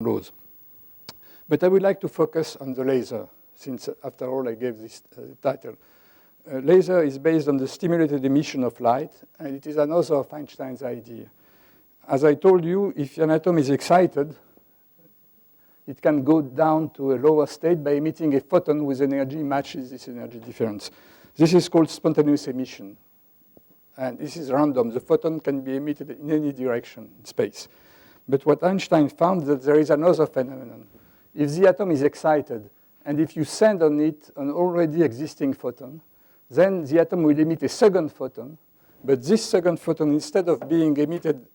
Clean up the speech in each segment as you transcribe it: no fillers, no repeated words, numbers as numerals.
laws. But I would like to focus on the laser, since after all I gave this title. Laser is based on the stimulated emission of light, and it is another of Einstein's idea. As I told you, if an atom is excited, it can go down to a lower state by emitting a photon whose energy matches this energy difference. This is called spontaneous emission. And this is random. The photon can be emitted in any direction in space. But what Einstein found that there is another phenomenon. If the atom is excited, and if you send on it an already existing photon, then the atom will emit a second photon. But this second photon, instead of being emitted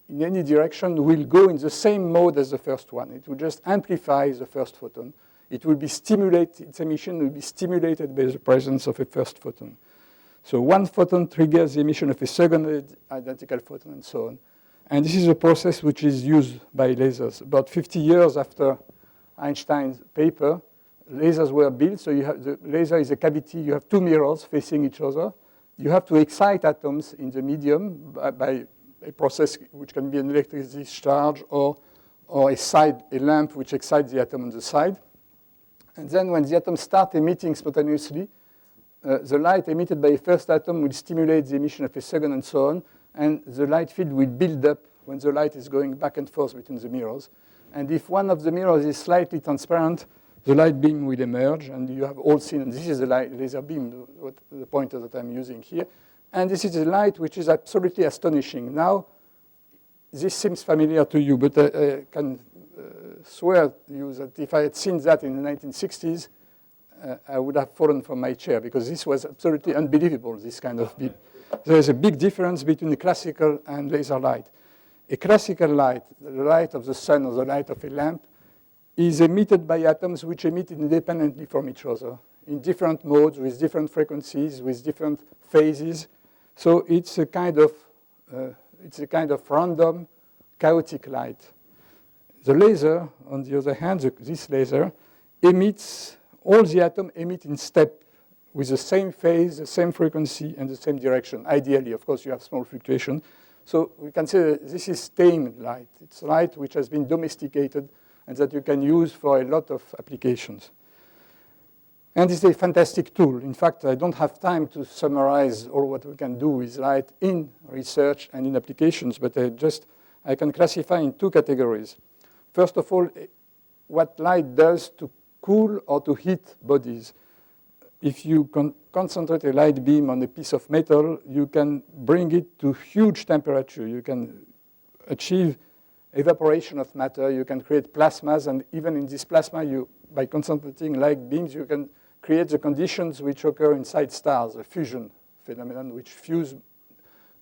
in any direction, will go in the same mode as the first one. It will just amplify the first photon. It will be stimulated, its emission will be stimulated by the presence of a first photon. So one photon triggers the emission of a second identical photon and so on. And this is a process which is used by lasers. About 50 years after Einstein's paper, lasers were built. So you have the laser is a cavity. You have two mirrors facing each other. You have to excite atoms in the medium by a process which can be an electric discharge or a lamp which excites the atom on the side. And then when the atoms start emitting spontaneously, the light emitted by a first atom will stimulate the emission of a second and so on. And the light field will build up when the light is going back and forth between the mirrors. And if one of the mirrors is slightly transparent, the light beam will emerge. And you have all seen, and this is the laser beam, the pointer that I'm using here. And this is a light which is absolutely astonishing. Now, this seems familiar to you, but I can swear to you that if I had seen that in the 1960s, I would have fallen from my chair, because this was absolutely unbelievable, this kind of beam. There is a big difference between the classical and laser light. A classical light, the light of the sun or the light of a lamp, is emitted by atoms which emit independently from each other in different modes, with different frequencies, with different phases. So it's a kind of random, chaotic light. The laser, on the other hand, this laser emits, all the atoms emit in step with the same phase, the same frequency, and the same direction. Ideally, of course, you have small fluctuation. So we can say that this is tamed light. It's light which has been domesticated and that you can use for a lot of applications. And it's a fantastic tool. In fact, I don't have time to summarize all what we can do with light in research and in applications, but I can classify in two categories. First of all, what light does to cool or to heat bodies. If you concentrate a light beam on a piece of metal, you can bring it to huge temperature. You can achieve evaporation of matter. You can create plasmas, and even in this plasma, by concentrating light beams, you can create the conditions which occur inside stars, a fusion phenomenon which fuse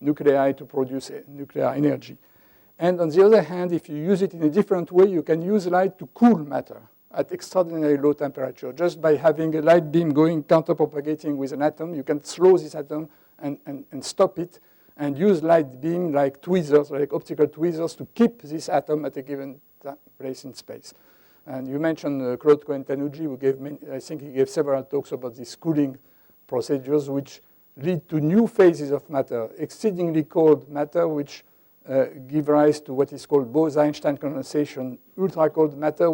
nuclei to produce nuclear energy. And on the other hand, if you use it in a different way, you can use light to cool matter at extraordinarily low temperature. Just by having a light beam going counter-propagating with an atom, you can slow this atom and stop it and use light beam like tweezers, like optical tweezers, to keep this atom at a given place in space. And you mentioned Claude Cohen-Tanuji, who gave I think he gave several talks about these cooling procedures, which lead to new phases of matter, exceedingly cold matter, which give rise to what is called Bose-Einstein condensation, ultra-cold matter,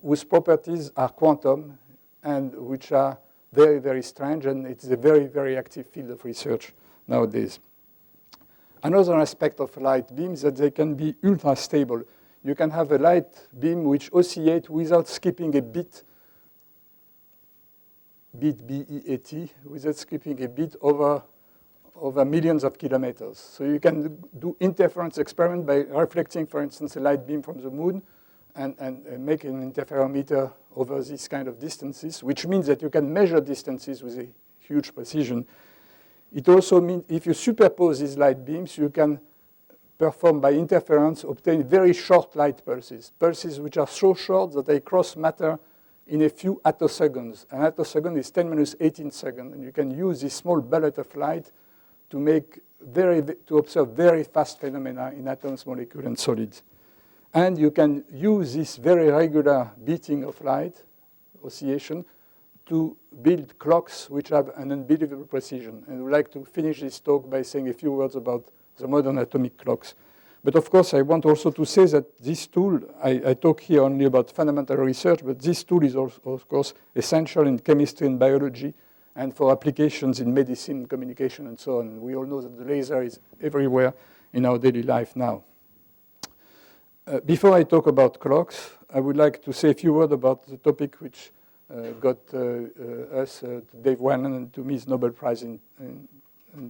whose properties are quantum and which are very, very strange, and it's a very, very active field of research nowadays. Another aspect of light beams is that they can be ultra-stable. You can have a light beam which oscillates without skipping a bit, B-E-A-T, without skipping a bit over millions of kilometers. So you can do interference experiment by reflecting, for instance, a light beam from the moon and make an interferometer over these kind of distances, which means that you can measure distances with a huge precision. It also means if you superpose these light beams, you can perform by interference, obtain very short light pulses, pulses which are so short that they cross matter in a few attoseconds. An attosecond is 10⁻18 seconds, and you can use this small bullet of light to observe very fast phenomena in atoms, molecules, and solids. And you can use this very regular beating of light, oscillation, to build clocks which have an unbelievable precision. And I would like to finish this talk by saying a few words about the modern atomic clocks. But of course, I want also to say that this tool, I talk here only about fundamental research, but this tool is also, of course, essential in chemistry and biology and for applications in medicine, communication, and so on. We all know that the laser is everywhere in our daily life now. Before I talk about clocks, I would like to say a few words about the topic which got us, Dave Whalen, and to me, his Nobel Prize in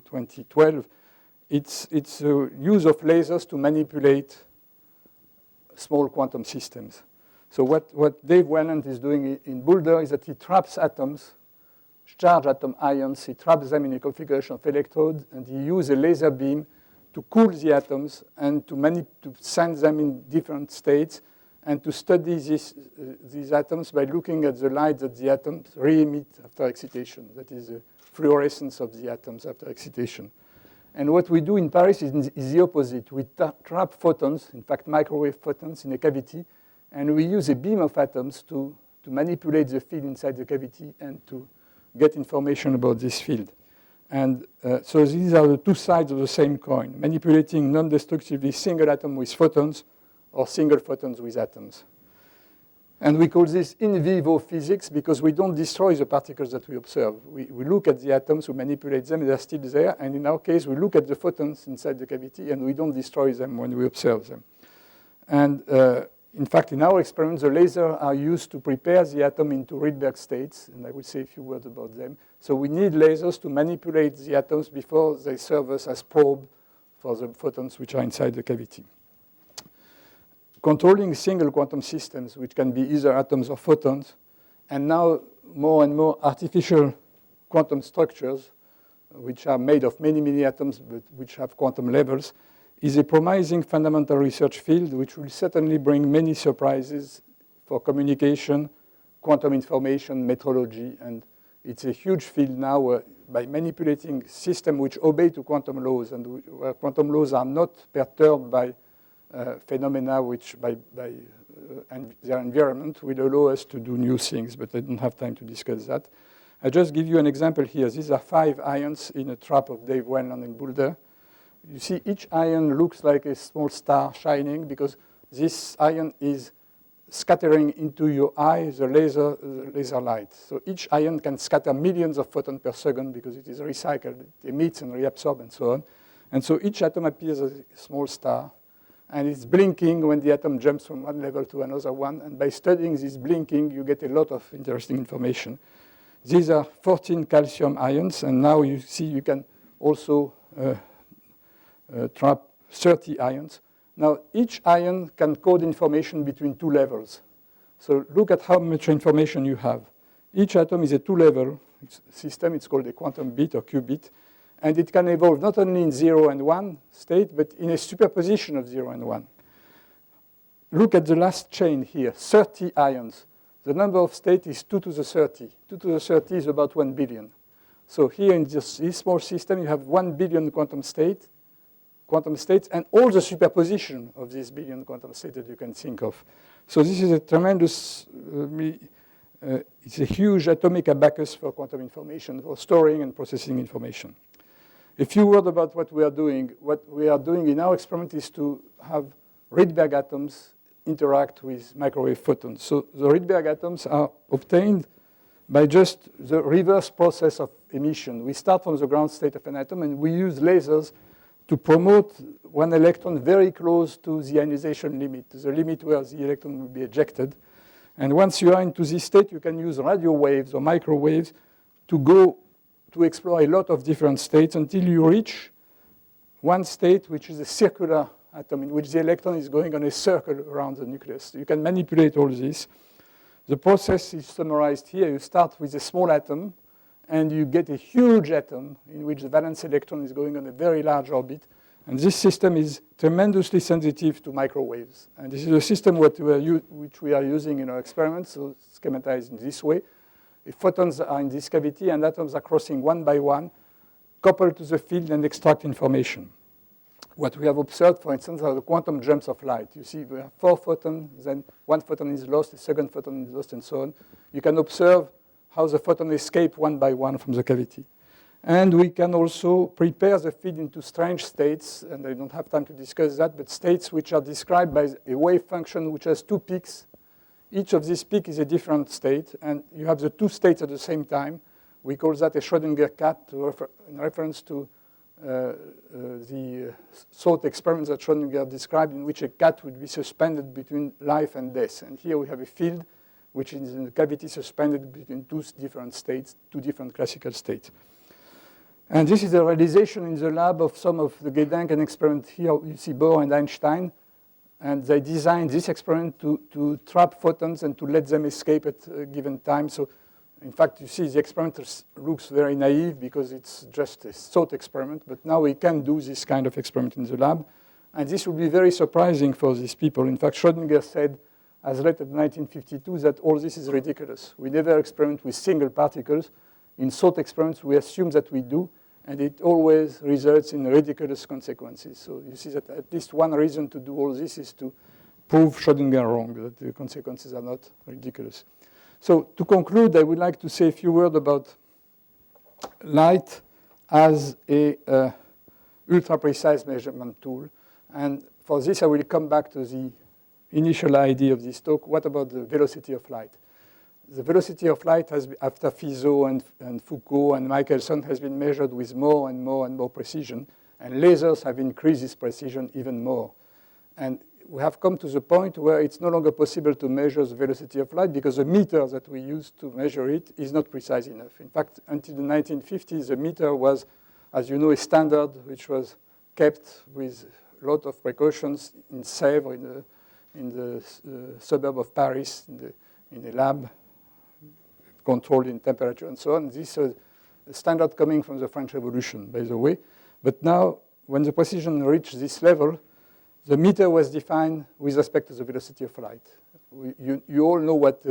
2012. It's the use of lasers to manipulate small quantum systems. So what Dave Whalen is doing in Boulder is that he traps atoms, charged atom ions, he traps them in a configuration of electrodes, and he uses a laser beam to cool the atoms and to send them in different states and to study these atoms by looking at the light that the atoms re-emit after excitation. That is the fluorescence of the atoms after excitation. And what we do in Paris is the opposite. We trap photons, in fact microwave photons, in a cavity, and we use a beam of atoms to manipulate the field inside the cavity and to get information about this field. And so these are the two sides of the same coin, manipulating non-destructively single atom with photons or single photons with atoms. And we call this in vivo physics because we don't destroy the particles that we observe. We look at the atoms, we manipulate them, they're still there. And in our case, we look at the photons inside the cavity, and we don't destroy them when we observe them. And in fact, in our experiments, the lasers are used to prepare the atom into Rydberg states, and I will say a few words about them. So we need lasers to manipulate the atoms before they serve us as probe for the photons which are inside the cavity. Controlling single quantum systems, which can be either atoms or photons, and now more and more artificial quantum structures, which are made of many, many atoms, but which have quantum levels, is a promising fundamental research field, which will certainly bring many surprises for communication, quantum information, metrology, and it's a huge field now where by manipulating systems which obey to quantum laws, and where quantum laws are not perturbed by phenomena which by their environment will allow us to do new things, but I don't have time to discuss that. I just give you an example here. These are 5 ions in a trap of Dave Whalen in Boulder. You see each ion looks like a small star shining because this ion is scattering into your eye the laser light. So each ion can scatter millions of photons per second because it is recycled, it emits and reabsorbs and so on. And so each atom appears as a small star. And it's blinking when the atom jumps from one level to another one. And by studying this blinking, you get a lot of interesting information. These are 14 calcium ions. And now you see you can also trap 30 ions. Now, each ion can code information between 2 levels. So look at how much information you have. Each atom is a 2-level system. It's called a quantum bit or qubit. And it can evolve not only in 0 and 1 state, but in a superposition of 0 and 1. Look at the last chain here, 30 ions. The number of states is 2 to the 30. 2 to the 30 is about 1 billion. So here in this small system, you have 1 billion quantum states, and all the superposition of this billion quantum states that you can think of. So this is a tremendous, it's a huge atomic abacus for quantum information, for storing and processing information. A few words about what we are doing. What we are doing in our experiment is to have Rydberg atoms interact with microwave photons. So the Rydberg atoms are obtained by just the reverse process of emission. We start from the ground state of an atom, and we use lasers to promote one electron very close to the ionization limit, the limit where the electron will be ejected. And once you are into this state, you can use radio waves or microwaves to explore a lot of different states until you reach one state, which is a circular atom, in which the electron is going on a circle around the nucleus. You can manipulate all this. The process is summarized here. You start with a small atom, and you get a huge atom in which the valence electron is going on a very large orbit. And this system is tremendously sensitive to microwaves. And this is a system which we are using in our experiments, so schematized in this way. If photons are in this cavity and atoms are crossing one by one, coupled to the field and extract information. What we have observed, for instance, are the quantum jumps of light. You see we have 4 photons, then 1 photon is lost, the second photon is lost, and so on. You can observe how the photons escape one by one from the cavity. And we can also prepare the field into strange states, and I don't have time to discuss that, but states which are described by a wave function which has two peaks. Each of these peaks is a different state, and you have the two states at the same time. We call that a Schrödinger cat in reference to the thought experiments that Schrödinger described, in which a cat would be suspended between life and death. And here we have a field which is in the cavity suspended between two different states, two different classical states. And this is a realization in the lab of some of the Gedanken experiment. Here you see Bohr and Einstein. And they designed this experiment to trap photons and to let them escape at a given time. So in fact, you see the experiment looks very naive because it's just a thought experiment. But now we can do this kind of experiment in the lab. And this will be very surprising for these people. In fact, Schrödinger said, as late as 1952, that all this is ridiculous. We never experiment with single particles. In thought experiments, we assume that we do, and it always results in ridiculous consequences. So you see that at least one reason to do all this is to prove Schrödinger wrong, that the consequences are not ridiculous. So to conclude, I would like to say a few words about light as a ultra-precise measurement tool. And for this, I will come back to the initial idea of this talk. What about the velocity of light? The velocity of light has, after Fizeau and Foucault and Michelson, has been measured with more and more and more precision. And lasers have increased this precision even more. And we have come to the point where it's no longer possible to measure the velocity of light because the meter that we use to measure it is not precise enough. In fact, until the 1950s, the meter was, as you know, a standard which was kept with a lot of precautions in Sèvres, in the suburb of Paris, in a lab, controlled in temperature and so on. This is a standard coming from the French Revolution, by the way. But now, when the precision reached this level, the meter was defined with respect to the velocity of light. You all know what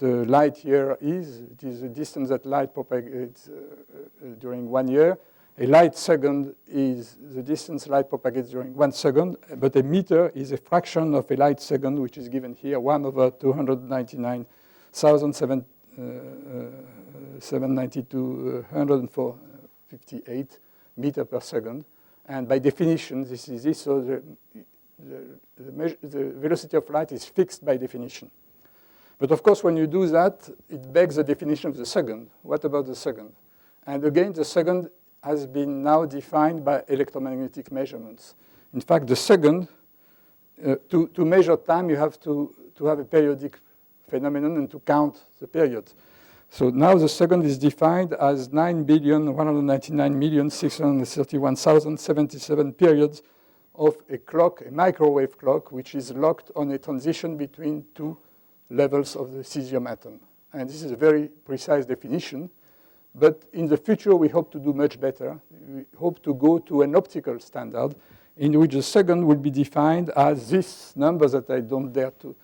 light year is. It is the distance that light propagates during 1 year. A light second is the distance light propagates during 1 second, but a meter is a fraction of a light second, which is given here, 1/299,792,104.58 meter per second. And by definition, this is this. So the velocity of light is fixed by definition. But of course, when you do that, it begs the definition of the second. What about the second? And again, the second has been now defined by electromagnetic measurements. In fact, the second, to measure time, you have to have a periodic phenomenon and to count the period. So now the second is defined as 9,199,631,077 periods of a clock, a microwave clock, which is locked on a transition between two levels of the cesium atom. And this is a very precise definition. But in the future, we hope to do much better. We hope to go to an optical standard in which the second will be defined as this number that I don't dare to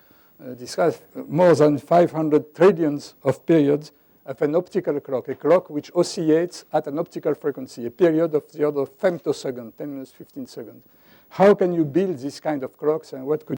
discuss, more than 500 trillions of periods of an optical clock, a clock which oscillates at an optical frequency, a period of the order of femtosecond, 10 minus 15 seconds. How can you build this kind of clocks, and what could